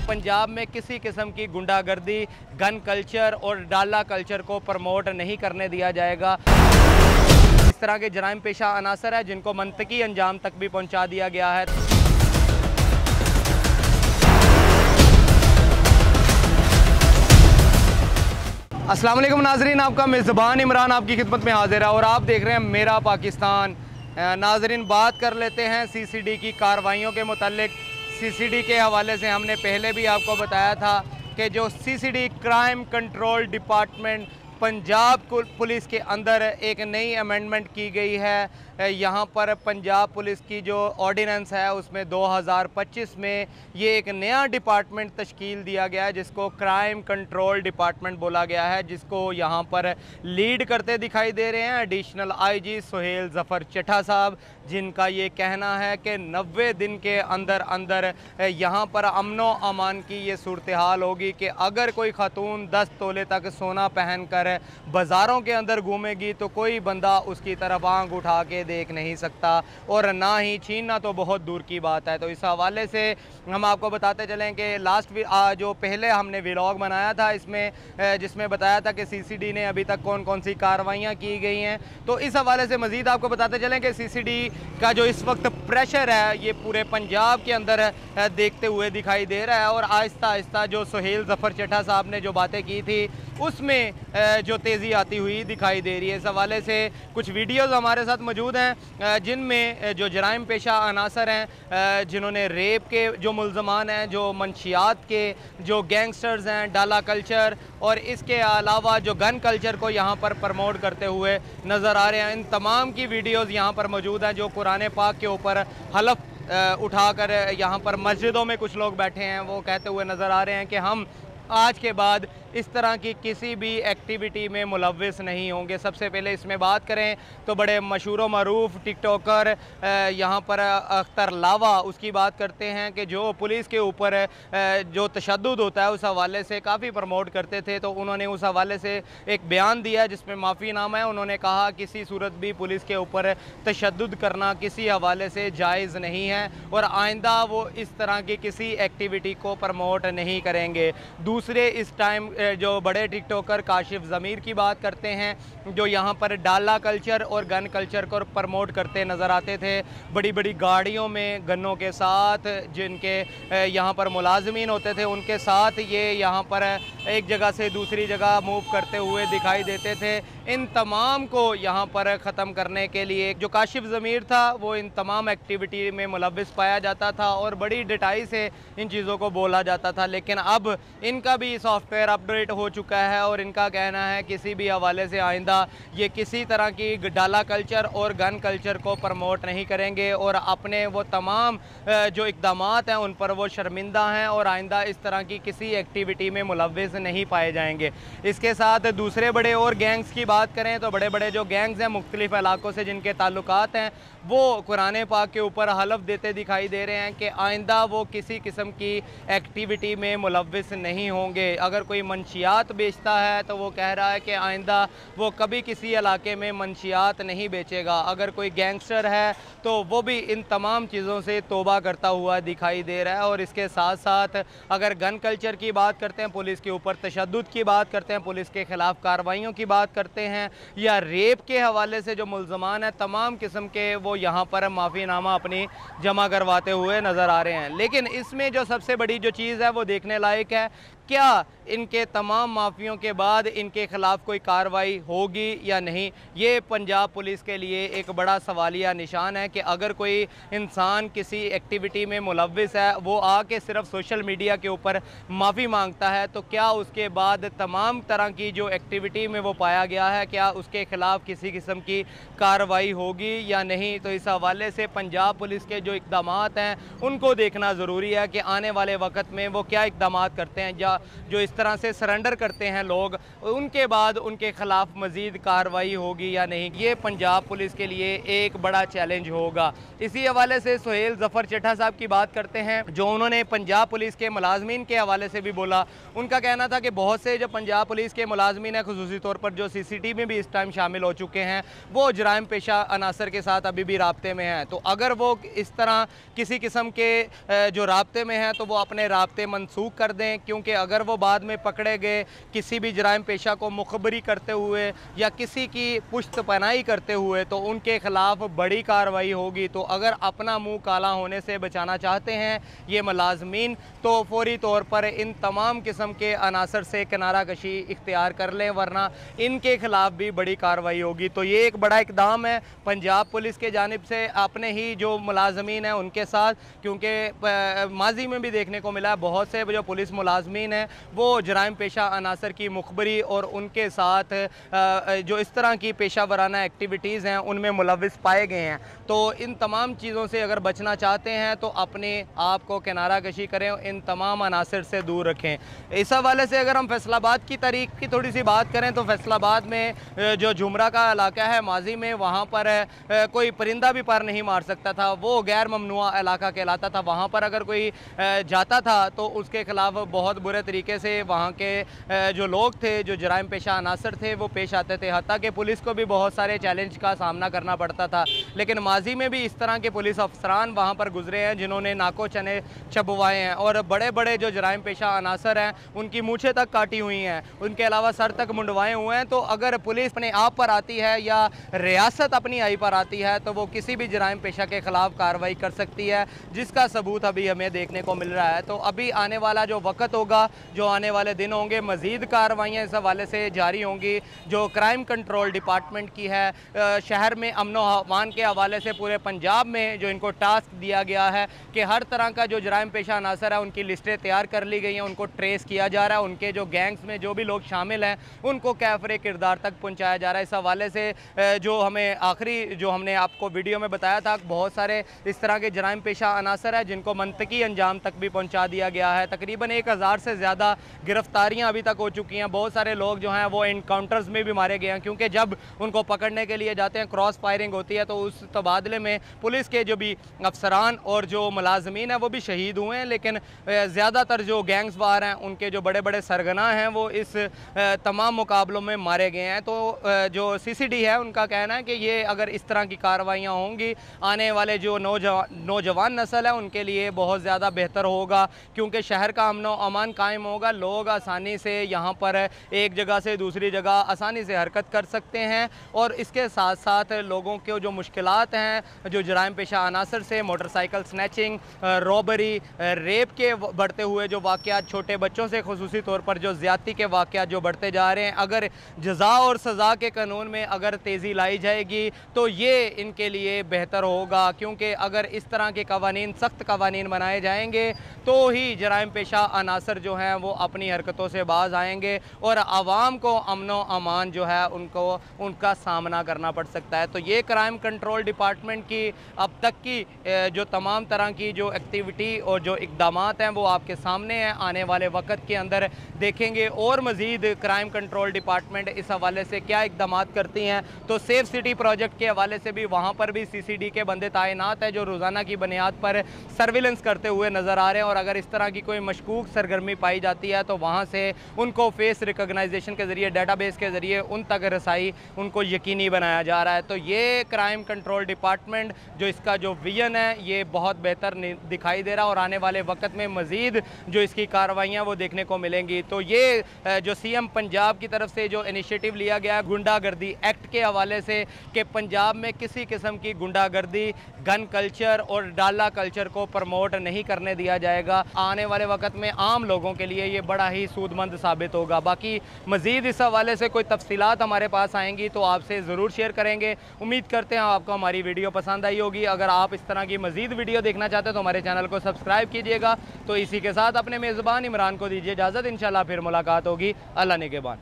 पंजाब में किसी किस्म की गुंडागर्दी, गन कल्चर और डाला कल्चर को प्रमोट नहीं करने दिया जाएगा। इस तरह के जराइम पेशा अनासर है जिनको मंतकी अंजाम तक भी पहुंचा दिया गया है। अस्सलाम वालेकुम नाजरीन, आपका मेज़बान इमरान आपकी खिदमत में हाजिर है और आप देख रहे हैं मेरा पाकिस्तान। नाजरीन, बात कर लेते हैं सीसीडी की कार्रवाइयों के मुतालिक। सीसीडी के हवाले से हमने पहले भी आपको बताया था कि जो CCD crime control department Punjab police के अंदर एक नई अमेंडमेंट की गई है। यहाँ पर पंजाब पुलिस की जो ऑर्डिनेंस है उसमें 2025 में ये एक नया डिपार्टमेंट तश्कील दिया गया है जिसको क्राइम कंट्रोल डिपार्टमेंट बोला गया है, जिसको यहाँ पर लीड करते दिखाई दे रहे हैं एडिशनल आईजी सुहेल ज़फ़र चट्ठा साहब, जिनका ये कहना है कि 90 दिन के अंदर अंदर यहाँ पर अमनो अमान की ये सूरत हाल होगी कि अगर कोई खातून 10 तोले तक सोना पहन कर बाज़ारों के अंदर घूमेगी तो कोई बंदा उसकी तरफ आंख उठा के देख नहीं सकता और ना ही छीनना तो बहुत दूर की बात है। तो इस हवाले से हम आपको बताते चलें कि जो पहले हमने व्लॉग बनाया था इसमें जिसमें बताया था कि सीसीडी ने अभी तक कौन कौन सी कार्रवाइयाँ की गई हैं, तो इस हवाले से मज़ीद आपको बताते चलें कि सीसीडी का जो इस वक्त प्रेशर है ये पूरे पंजाब के अंदर देखते हुए दिखाई दे रहा है। और आहिस्ता आहिस्ता जो सुहेल ज़फ़र चट्ठा साहब ने जो बातें की थी उसमें जो तेज़ी आती हुई दिखाई दे रही है। इस हवाले से कुछ वीडियोज़ हमारे साथ मौजूद हैं जिनमें जो जराइम पेशा अनासर हैं, जिन्होंने रेप के जो मुल्ज़मान हैं, जो मंशियात के जो गैंगस्टर्स हैं, डाला कल्चर और इसके अलावा जो गन कल्चर को यहाँ पर प्रमोट करते हुए नज़र आ रहे हैं, इन तमाम की वीडियोज़ यहाँ पर मौजूद हैं। जो कुरान पाक के ऊपर हलफ उठाकर यहाँ पर मस्जिदों में कुछ लोग बैठे हैं, वो कहते हुए नज़र आ रहे हैं कि हम आज के बाद इस तरह की किसी भी एक्टिविटी में मुलव्विस नहीं होंगे। सबसे पहले इसमें बात करें तो बड़े मशहूर मरूफ टिकटॉकर यहाँ पर अख्तर लावा, उसकी बात करते हैं कि जो पुलिस के ऊपर जो तशद्दुद होता है उस हवाले से काफ़ी प्रमोट करते थे। तो उन्होंने उस हवाले से एक बयान दिया जिसमें माफ़ीनामा है। उन्होंने कहा किसी सूरत भी पुलिस के ऊपर तशद्दुद करना किसी हवाले से जायज़ नहीं है और आइंदा वो इस तरह की किसी एक्टिविटी को प्रमोट नहीं करेंगे। दूसरे इस टाइम जो बड़े टिकटॉकर काशिफ ज़मीर की बात करते हैं, जो यहाँ पर डाला कल्चर और गन कल्चर को प्रमोट करते नज़र आते थे। बड़ी बड़ी गाड़ियों में गन्नों के साथ जिनके यहाँ पर मुलाजमीन होते थे उनके साथ ये यहाँ पर एक जगह से दूसरी जगह मूव करते हुए दिखाई देते थे। इन तमाम को यहाँ पर ख़त्म करने के लिए जो काशिफ ज़मीर था वो इन तमाम एक्टिविटी में मुलव्विस पाया जाता था और बड़ी डिटाई से इन चीज़ों को बोला जाता था। लेकिन अब इनका भी सॉफ्टवेयर अपडेट हो चुका है और इनका कहना है किसी भी हवाले से आइंदा ये किसी तरह की डाला कल्चर और गन कल्चर को प्रमोट नहीं करेंगे और अपने वो तमाम जो इक़दामात हैं उन पर वो शर्मिंदा हैं और आइंदा इस तरह की किसी एक्टिविटी में मुलव्विस नहीं पाए जाएंगे। इसके साथ दूसरे बड़े और गैंग्स की बात करें तो बड़े बड़े जो गैंग्स हैं मुख्तलिफ़ इलाकों से जिनके ताल्लुकात हैं वो कुरान पाक के ऊपर हलफ देते दिखाई दे रहे हैं कि आइंदा वो किसी किस्म की एक्टिविटी में मुलव्विस नहीं होंगे। अगर कोई मंशियात बेचता है तो वो कह रहा है कि आइंदा वो कभी किसी इलाके में मंशियात नहीं बेचेगा। अगर कोई गैंगस्टर है तो वो भी इन तमाम चीज़ों से तौबा करता हुआ दिखाई दे रहा है। और इसके साथ साथ अगर गन कल्चर की बात करते हैं, पुलिस के ऊपर तशद्दुद की बात करते हैं, पुलिस के ख़िलाफ़ कार्रवाइयों की बात करते हैं या रेप के हवाले से जो मुल्ज़मान हैं, तमाम किस्म के वो यहाँ पर माफ़ीनामा अपनी जमा करवाते हुए नज़र आ रहे हैं। लेकिन इसमें जो सबसे बड़ी जो चीज़ है वो देखने लायक है, क्या इनके तमाम माफ़ियों के बाद इनके ख़िलाफ़ कोई कार्रवाई होगी या नहीं। ये पंजाब पुलिस के लिए एक बड़ा सवालिया निशान है कि अगर कोई इंसान किसी एक्टिविटी में मुलव्विस है, वो आके सिर्फ सोशल मीडिया के ऊपर माफ़ी मांगता है, तो क्या उसके बाद तमाम तरह की जो एक्टिविटी में वो पाया गया है क्या उसके ख़िलाफ़ किसी किस्म की कार्रवाई होगी या नहीं। तो इस हवाले से पंजाब पुलिस के जो इक़दामात हैं उनको देखना ज़रूरी है कि आने वाले वक्त में वो क्या इक़दामात करते हैं। या जो इस तरह से सरेंडर करते हैं लोग, उनके बाद उनके ख़िलाफ़ मज़ीद कार्रवाई होगी या नहीं, ये पंजाब पुलिस के लिए एक बड़ा चैलेंज होगा। इसी हवाले से सुहेल ज़फ़र चड्ढा साहब की बात करते हैं, जो उन्होंने पंजाब पुलिस के मुलाजमीन के हवाले से भी बोला। उनका कहना था कि बहुत से जो पंजाब पुलिस के मुलाजमीन हैं, खुसूसी तौर पर जो CCTV में भी इस टाइम शामिल हो चुके हैं, वो जराइम पेशा अनासर के साथ अभी भी राब्ते में हैं। तो अगर वो इस तरह किसी किस्म के जो राब्ते में हैं तो वो अपने राब्ते मनसूख कर दें, क्योंकि अगर वो बाद में पकड़े गए किसी भी जराइम पेशा को मुखबरी करते हुए या किसी की पुश्त पनाही करते हुए तो उनके ख़िलाफ़ बड़ी कार्रवाई होगी। तो अगर अपना मुँह काला होने से बचाना चाहते हैं ये मुलाजमीन, तो फौरी तौर पर इन तमाम किस्म के अनासर से किनारा कशी इख्तियार कर लें, वरना इनके ख़िलाफ़ भी बड़ी कार्रवाई होगी। तो ये एक बड़ा इक़दाम है पंजाब पुलिस के जानिब से अपने ही जो मुलाजमीन हैं उनके साथ, क्योंकि माजी में भी देखने को मिला है बहुत से जो पुलिस मुलाजमीन हैं वो जराइम पेशा अनासर की मुखबरी और उनके साथ जो इस तरह की पेशा वराना एक्टिविटीज़ हैं उनमें मुलविस पाए गए हैं। तो इन तमाम चीज़ों से अगर बचना चाहते हैं तो अपने आप को किनारा कशी करें, इन तमाम अनासर से दूर रखें। इस हवाले से अगर हम फैसलाबाद की तारीख की थोड़ी सी बात करें तो फैसलाबाद में जो झुमरा का इलाका है, माजी में वहाँ पर कोई परिंदा भी पर नहीं मार सकता था, वो गैर ममनुआ इलाका कहलाता था। वहाँ पर अगर कोई जाता था तो उसके ख़िलाफ़ बहुत बुरे तरीके से वहाँ के जो लोग थे, जो जराइम पेशा अनासर थे, वो पेश आते थे। हत्ता कि पुलिस को भी बहुत सारे चैलेंज का सामना करना पड़ता था। लेकिन माजी में भी इस तरह के पुलिस अफसरान वहाँ पर गुजरे हैं जिन्होंने नाको चने चबवाए हैं और बड़े बड़े जो जराइम पेशा अनासर हैं उनकी मूछें तक काटी हुई हैं, उनके अलावा सर तक मुंडवाए हुए हैं। तो अगर पुलिस अपने आप पर आती है या रियासत अपनी आई पर आती है तो वो किसी भी जराइम पेशा के ख़िलाफ़ कार्रवाई कर सकती है, जिसका सबूत अभी हमें देखने को मिल रहा है। तो अभी आने वाला जो वक्त होगा, जो आने वाले दिन होंगे, मज़ीद कार्रवाइयाँ इस हवाले से जारी होंगी। जो क्राइम कंट्रोल डिपार्टमेंट की है, शहर में अमन व अमान के हवाले से पूरे पंजाब में जो इनको टास्क दिया गया है कि हर तरह का जो जराइम पेशा अनासर है उनकी लिस्टें तैयार कर ली गई हैं, उनको ट्रेस किया जा रहा है, उनके जो गैंग्स में जो भी लोग शामिल हैं उनको कैफरे किरदार तक पहुँचाया जा रहा है। इस हवाले से जो हमें आखिरी जो हमने आपको वीडियो में बताया था, बहुत सारे इस तरह के जराइम पेशा अनासर है जिनको मंतकी अंजाम तक भी पहुँचा दिया गया है। तकरीबन 1000 से ज़्यादा गिरफ्तारियाँ अभी तक हो चुकी हैं। बहुत सारे लोग जो हैं वो इनकाउंटर्स में भी मारे गए हैं, क्योंकि जब उनको पकड़ने के लिए जाते हैं क्रॉस फायरिंग होती है तो उस तबादले में पुलिस के जो भी अफसरान और जो मुलाजमीन हैं वो भी शहीद हुए हैं। लेकिन ज़्यादातर जो गैंग्स वार हैं उनके जो बड़े बड़े सरगना हैं वो इस तमाम मुकाबलों में मारे गए हैं। तो जो CCD है उनका कहना है कि ये अगर इस तरह की कार्रवाइयाँ होंगी, आने वाले जो नौजवान नस्ल है उनके लिए बहुत ज़्यादा बेहतर होगा, क्योंकि शहर का अमन व अमान कायम होगा। लोग आसानी से यहाँ पर एक जगह से दूसरी जगह आसानी से हरकत कर सकते हैं और इसके साथ साथ लोगों के जो मुश्किलात हैं, जो जराइम पेशा अनासर से मोटरसाइकिल स्नैचिंग, रॉबरी, रेप के बढ़ते हुए जो वाक़यात, छोटे बच्चों से खुसूसी तौर पर जो ज़्यादती के वाक़यात जो बढ़ते जा रहे हैं, अगर जज़ा और सज़ा के कानून में अगर तेज़ी लाई जाएगी तो ये इनके लिए बेहतर होगा, क्योंकि अगर इस तरह के कवानीन, सख्त कवानीन बनाए जाएंगे तो ही जराइम पेशा अनासर जो हैं वो अपनी हरकतों से बाज आएंगे और आवाम को अमन व अमान जो है उनको उनका सामना करना पड़ सकता है। तो ये क्राइम कंट्रोल डिपार्टमेंट की अब तक की जो तमाम तरह की जो एक्टिविटी और जो इक़दामात हैं वो आपके सामने हैं। आने वाले वक्त के अंदर देखेंगे और मज़ीद क्राइम कंट्रोल डिपार्टमेंट इस हवाले से क्या इक़दामात करती हैं। तो सेफ सिटी प्रोजेक्ट के हवाले से भी वहाँ पर भी CCD के बंदे तैनात हैं जो रोज़ाना की बुनियाद पर सर्विलेंस करते हुए नज़र आ रहे हैं और अगर इस तरह की कोई मशकूक सरगर्मी पाई जाती है तो वहाँ से उनको फेस रिकॉग्नाइजेशन के ज़रिए, डाटाबेस के ज़रिए उन तक रसाई उनको यकीनी बनाया जा रहा है। तो ये क्राइम कंट्रोल डिपार्टमेंट जो इसका जो विजन है ये बहुत बेहतर दिखाई दे रहा है और आने वाले वक्त में मज़ीद जो इसकी कार्रवाइयाँ वो देखने को मिलेंगी। तो ये जो CM पंजाब की तरफ से जो इनिशिएटिव लिया गया है गुंडागर्दी एक्ट के हवाले से कि पंजाब में किसी किस्म की गुंडागर्दी, गन कल्चर और डाला कल्चर को प्रमोट नहीं करने दिया जाएगा, आने वाले वक्त में आम लोगों के लिए ये बड़ा ही सूदमंद साबित होगा। बाकी मज़ीद इस हवाले से कोई तफसीलात हमारे पास आएंगी तो आपसे ज़रूर शेयर करेंगे। उम्मीद करते हैं आपको हमारी वीडियो पसंद आई होगी। अगर आप इस तरह की मज़ीद वीडियो देखना चाहते हैं तो हमारे चैनल को सब्सक्राइब कीजिएगा। तो इसी के साथ अपने मेज़बान इमरान को दीजिए इजाज़त, इंशाल्लाह फिर मुलाकात होगी। अल्लाह निगहबान।